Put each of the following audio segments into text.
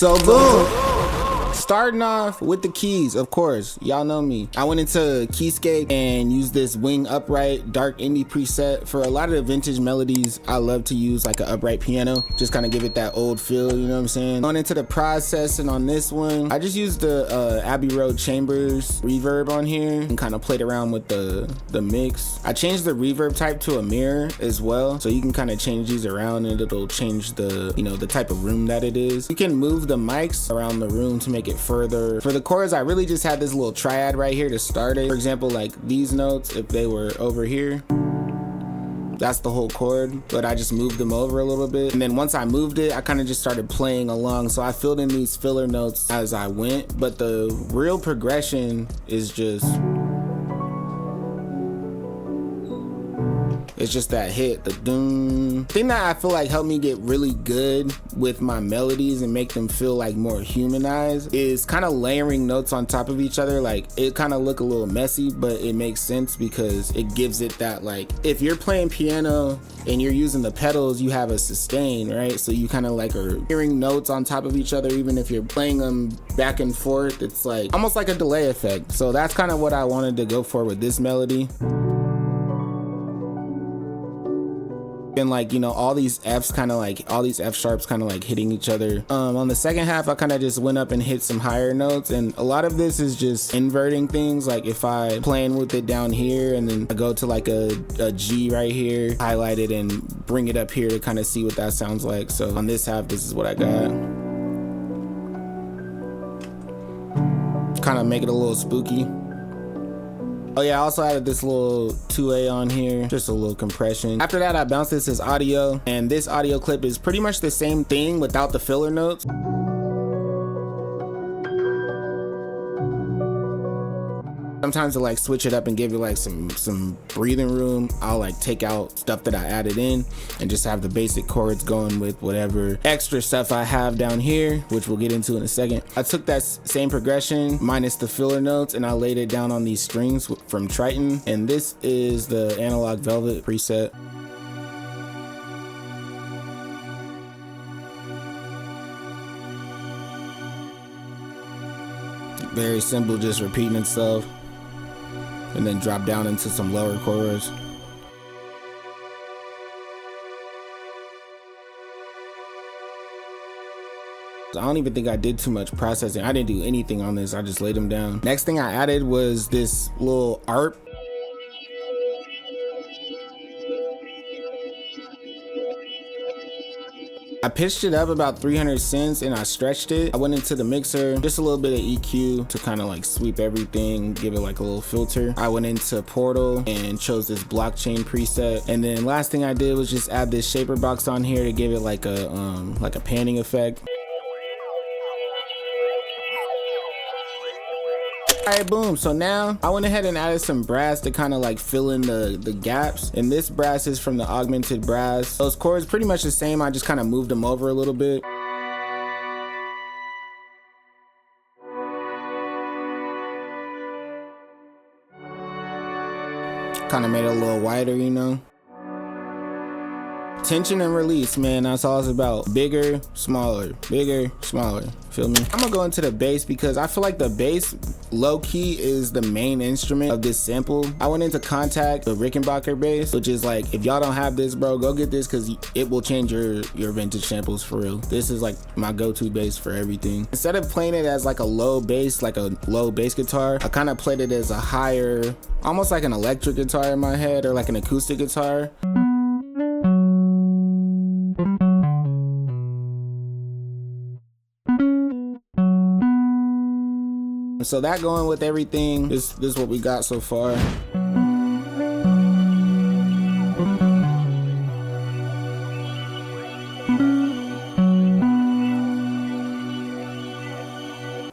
So boom, starting off with the keys, of course, y'all know me. I went into Keyscape and used this wing upright dark indie preset. For a lot of the vintage melodies, I love to use like an upright piano, just kind of give it that old feel, you know what I'm saying? Going into the processing on this one, I just used the Abbey Road Chambers reverb on here and kind of played around with the mix. I changed the reverb type to a mirror as well, so you can kind of change these around and it'll change the, you know, the type of room that it is. You can move the mics around the room to make it further. For the chords, I really just had this little triad right here to start it. For example, like these notes, if they were over here, that's the whole chord, but I just moved them over a little bit. And then once I moved it, I kind of just started playing along. So I filled in these filler notes as I went, but the real progression is just, it's just that hit, the doom. Thing that I feel like helped me get really good with my melodies and make them feel like more humanized is kind of layering notes on top of each other. Like it kind of look a little messy, but it makes sense because it gives it that, like, if you're playing piano and you're using the pedals, you have a sustain, right? So you kind of like are hearing notes on top of each other, even if you're playing them back and forth. It's like almost like a delay effect. So that's kind of what I wanted to go for with this melody. And like, you know, all these F's kind of like, all these F sharps kind of like hitting each other. On the second half, I kind of just went up and hit some higher notes, and a lot of this is just inverting things. Like if I playing with it down here and then I go to like a G right here, highlight it and bring it up here to kind of see what that sounds like. So on this half, this is what I got. Kind of make it a little spooky. Oh yeah, I also added this little 2A on here, just a little compression. After that, I bounced this as audio, and this audio clip is pretty much the same thing without the filler notes. Sometimes to like switch it up and give you like some breathing room, I'll like take out stuff that I added in and just have the basic chords going with whatever extra stuff I have down here, which we'll get into in a second. I took that same progression minus the filler notes and I laid it down on these strings from Triton, and this is the Analog Velvet preset. Very simple, just repeating itself. And then drop down into some lower chords. I don't even think I did too much processing. I didn't do anything on this, I just laid them down. Next thing I added was this little arp. I pitched it up about 300 cents and I stretched it. I went into the mixer, just a little bit of EQ to kind of like sweep everything, give it like a little filter. I went into Portal and chose this blockchain preset. And then last thing I did was just add this shaper box on here to give it like a panning effect. Alright, boom. So now I went ahead and added some brass to kind of like fill in the gaps. And this brass is from the augmented brass. Those chords pretty much the same. I just kind of moved them over a little bit. Kind of made it a little wider, you know. Tension and release, man, that's all it's about. Bigger, smaller, feel me? I'm gonna go into the bass because I feel like the bass low-key is the main instrument of this sample. I went into Contact, the Rickenbacker bass, which is like, if y'all don't have this, bro, go get this because it will change your vintage samples for real. This is like my go-to bass for everything. Instead of playing it as like a low bass, like a low bass guitar, I kind of played it as a higher, almost like an electric guitar in my head or like an acoustic guitar. So that going with everything, this is what we got so far.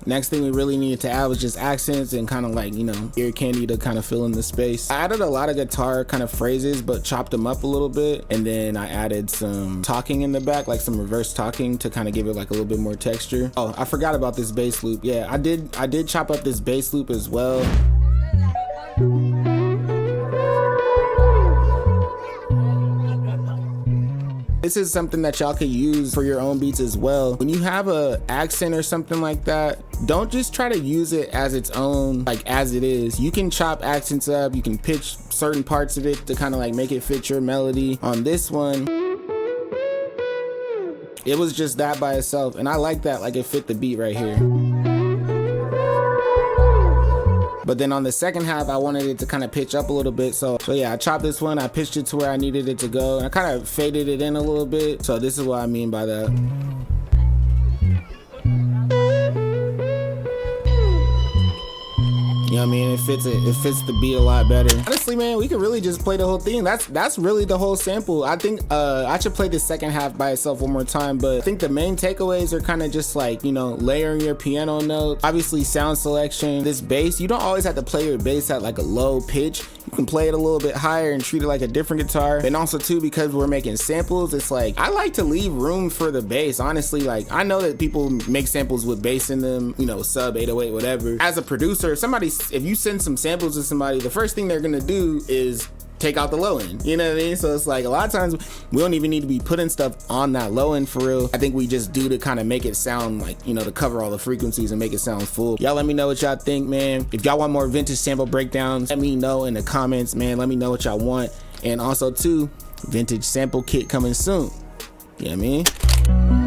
Next thing we really needed to add was just accents and kind of like, you know, ear candy to kind of fill in the space. I added a lot of guitar kind of phrases, but chopped them up a little bit. And then I added some talking in the back, like some reverse talking to kind of give it like a little bit more texture. Oh, I forgot about this bass loop. Yeah, I did chop up this bass loop as well. This is something that y'all could use for your own beats as well. When you have a accent or something like that, don't just try to use it as its own, like as it is. You can chop accents up, you can pitch certain parts of it to kind of like make it fit your melody. On this one, it was just that by itself, and I like that, like it fit the beat right here. But then on the second half, I wanted it to kind of pitch up a little bit. So yeah, I chopped this one, I pitched it to where I needed it to go. And I kind of faded it in a little bit. So this is what I mean by that. You know what I mean? It fits the beat a lot better. Honestly, man, we could really just play the whole thing. That's really the whole sample. I think I should play the second half by itself one more time, but I think the main takeaways are kind of just like, you know, layering your piano notes, obviously sound selection. This bass, you don't always have to play your bass at like a low pitch. You can play it a little bit higher and treat it like a different guitar. And also too, because we're making samples, it's like, I like to leave room for the bass. Honestly, like I know that people make samples with bass in them, you know, sub 808, whatever. As a producer, if you send some samples to somebody, the first thing they're gonna do is take out the low end, you know what I mean? So it's like a lot of times we don't even need to be putting stuff on that low end for real. I think we just do to kind of make it sound like, you know, to cover all the frequencies and make it sound full. Y'all let me know what y'all think, man. If y'all want more vintage sample breakdowns, let me know in the comments, man. Let me know what y'all want. And also too, vintage sample kit coming soon. You know what I mean?